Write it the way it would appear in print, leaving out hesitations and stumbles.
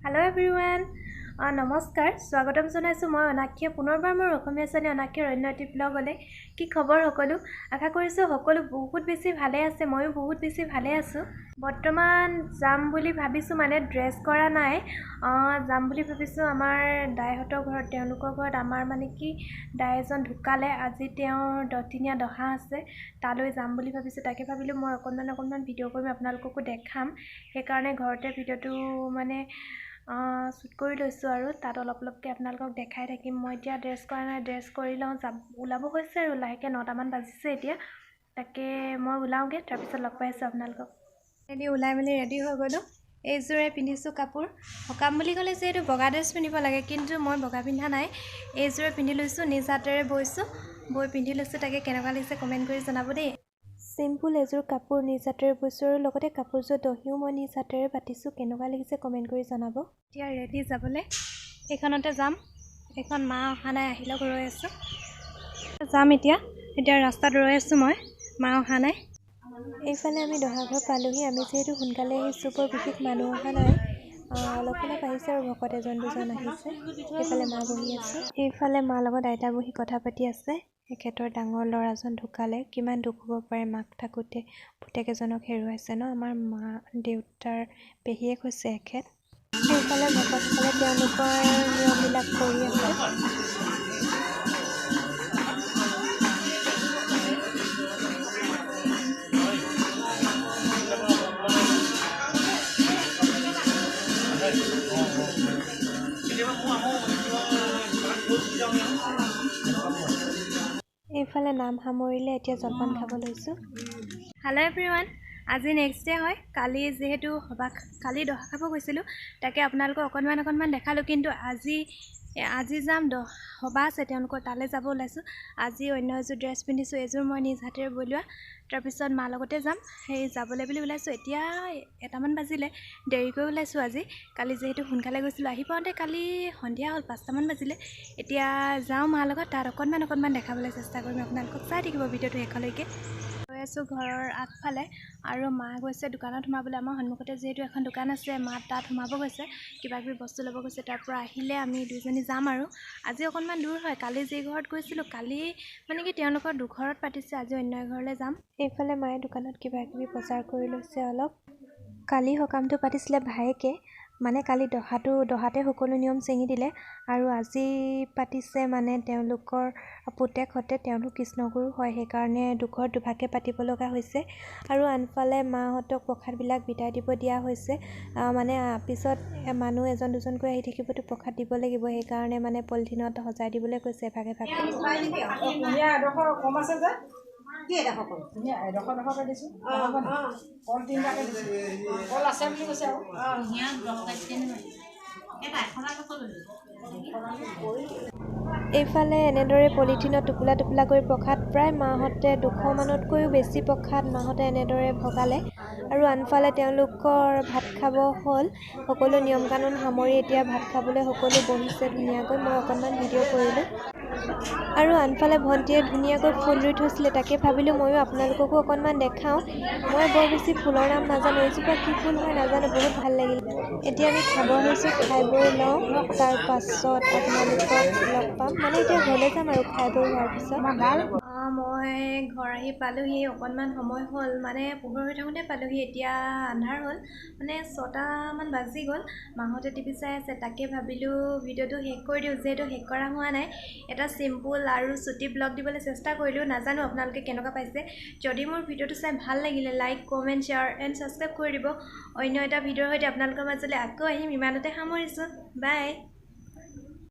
Hello everyone. নমস্কাৰ স্বাগতম জনাইছো মই অনাক্ষী পুনৰবাৰ মোৰ অসমীয়া চেনেল অনাক্ষীৰ অন্য এটি ব্লগলে কি খবৰ সকলো আশা কৰিছো সকলো বহুত বেছি ভালে আছে ময়ো বহুত বেছি ভালে আছো বৰ্তমান যাম বুলি ভাবিছো মানে ড্ৰেছ কৰা নাই যাম বুলি ভাবিছো আমাৰ দাইহতৰ ঘৰত তেওঁলোকৰ ঘৰত আমাৰ মানে কি দাই এজন ঢুকালে আজি তেওঁৰ দতিনিয়া দহা আছে তালৈ যাম বুলি ভাবিছো তাকে ভাবিলো মই অকনমান ভিডিও কৰিম আপোনালোককো দেখাম সেই কাৰণে ঘৰতে ভিডিওটো মানে শুট কৰি লৈছো আৰু তাত অলপকে আপোনালোকক দেখাই থাকিম মই এতিয়া ড্ৰেছ কৰা নাই ড্ৰেছ কৰি লওঁ ওলাব হৈছে আৰু লাহেকে 9টা মান বাজিছে এতিয়া তাকে মই ওলাওগে তাৰ পিছত লগ পাইছো আপোনালোকক এদি ওলাই মেলি ৰেডি হৈ গলো এইজোৰে পিন্ধিছো কাপোৰ হকাম বুলি ক'লে যে এটো বগা ড্ৰেছ পিন্ধিব লাগে কিন্তু মই বগা পিন্ধা নাই এইজোৰে পিন্ধি লৈছো নিজ হাতেৰে বৈ পিন্ধি লৈছো তাকে কেনেকুৱা লাগিছে কমেন্ট কৰি জনাব দেই সিম্পল এজোৰ কাপোৰ নিজ হাতেৰে বৈছো আৰু লগতে কাপোৰযোৰ দহিও মই নিজ হাতেৰে পাতিছো কেনেকুৱা লাগিছে কমেন্ট কৰি জনাব এতিয়া ৰেডি যাবলে এখনতে যাম এখন মা অহা নাই আহিলক ৰৈ আছো যাম এতিয়া ৰাস্তাত ৰৈ আছো মই মা অহা নাই এইফালে আমি দহাঘৰ পালোহি আমি যেহেতু সোনকালে আহিছো বৰ বিশেষ মানুহ অহা নাই অলপ আহিছে আৰু ভকত এজন দুজন আহিছে এইফালে মা বহি আছে এইফালে মা লগত আইতা বহি কথা পাতি আছে এখেতৰ ডাঙৰ ল'ৰাজন ঢুকালে কিমান দুখ হ'ব পাৰে মাক থাকোতে পুতেক এজনক হেৰুৱাইছে ন আমাৰ মা দেউতাৰ পেহীয়েক হৈছে এখেত এইফালে ভকতসকলে তেওঁলোকৰ নিয়মবিলাক কৰি আছে এইফালে নাম সামৰিলে এতিয়া জলপান খাব লৈছো হেল্ল' এভৰিৱান আজি নেক্সট ডে হয় কালি যেহেতু কালি দহা খাব গৈছিলো তাকে আপোনালোকক অকনমান দেখালো কিন্তু আজি যাম হবা আছে তেওঁলোকৰ তালে যাব ওলাইছো আজি অন্য এযোৰ ড্ৰেছ পিন্ধিছো এযোৰ মই নিজ হাতেৰে বলোৱা তাৰ পিছত মা লগতে যাম সেই যাবলৈ বুলি ওলাইছো এতিয়া 1টা মান বাজিলে দেৰিকৈ ওলাইছো আজি কালি যেহেতু সোনকালে গৈছিলো আহি পাওঁতে কালি সন্ধিয়া হ'ল 5টা মান বাজিলে এতিয়া যাওঁ মা লগত তাত অকনমান দেখাবলৈ চেষ্টা কৰিম আপোনালোকক চাই থাকিব ভিডিওটো শেষলৈকে গৈ আছো ঘৰৰ আগফালে আৰু মা গৈছে দোকানত সোমাবলৈ আমাৰ সন্মুখতে যেহেতু এখন দোকান আছে মা তাত সোমাব গৈছে কিবা কিবি বস্তু ল'ব গৈছে তাৰ পৰা আহিলে আমি দুজনী যাম আৰু আজি অকনমান দূৰ হয় কালি যে ঘৰত গৈছিলো কালি মানে কি তেওঁলোকৰ দুঘৰত পাতিছে আজি অন্য ঘৰলৈ যাম এইফালে মায়ে দোকানত কিবা কিবি বজাৰ কৰি লৈছে অলপ কালি সকামটো পাতিছিলে ভাইকে মানে কালি দহাতে সকলো নিয়ম চেঙি দিলে আৰু আজি পাতিছে মানে তেওঁলোকৰ পুতেকহঁতে তেওঁলোক কৃষ্ণগুৰু হয় সেইকাৰণে দুঘৰত দুভাগে পাতিব লগা হৈছে আৰু আনফালে মাহঁতক প্ৰসাদবিলাক বিদায় দিব দিয়া হৈছে মানে পিছত মানুহ এজন দুজনকৈ আহি থাকিবতো প্ৰসাদ দিব লাগিব সেইকাৰণে মানে পলিথিনত সজাই দিবলৈ কৈছে ভাগে কি এটা সকল তুমি এডখৰ দিছো কল 3টাকে দিছো কল আছে বুলি কৈছে আৰু হিয়া গ্ৰহকাইছে নহয় এটা এখনা সকল এইফালে এনেদৰে পলিথিনত টোপোলা কৰি প্ৰসাদ প্ৰায় মাহতে 200 মানতকৈও বেছি প্ৰসাদ মাহতে এনেদৰে ভগালে আৰু আনফালে তেওঁলোকৰ ভাত খাব হ'ল সকলো নিয়ম কানুন সামৰি এতিয়া ভাত খাবলৈ সকলো বহিছে ধুনীয়াকৈ মই অকনমান ভিডিঅ' কৰিলো আৰু আনফালে ভণ্টিয়ে ধুনীয়াকৈ ফুল ৰুই থৈছিলে তাকে ভাবিলো ময়ো আপোনালোককো অকনমান দেখাওঁ মই বৰ বেছি ফুলৰ নাম নাজানো এইজোপা কি ফুল হয় নাজানো বহুত ভাল লাগিল এতিয়া আমি খাব আহিছো খাই বৈ লওঁ তাৰ পাছত আপোনালোকক লগ পাম মানে এতিয়া ঘৰলৈ যাম আৰু খাই বৈ হোৱাৰ পিছত মই ঘৰ আহি পালোহি অকনমান সময় হ'ল মানে পোহৰ হৈ থাকোঁতে পালোহি এতিয়া আন্ধাৰ হ'ল মানে 6টা মান বাজি গ'ল মাহঁতে টিভি চাই আছে তাকে ভাবিলো ভিডিওটো শেষ কৰি দিওঁ যিহেতু শেষ কৰা হোৱা নাই এটা সিম্পল আৰু ছুটি ব্লগ দিবলৈ চেষ্টা কৰিলো নাজানো আপোনালোকে কেনেকুৱা পাইছে যদি মোৰ ভিডিওটো চাই ভাল লাগিলে like comment share and subscribe কৰি দিব অন্য এটা ভিডিওৰ সৈতে আপোনালোকৰ মাজলৈ আকৌ আহিম ইমানতে সামৰিছো বাই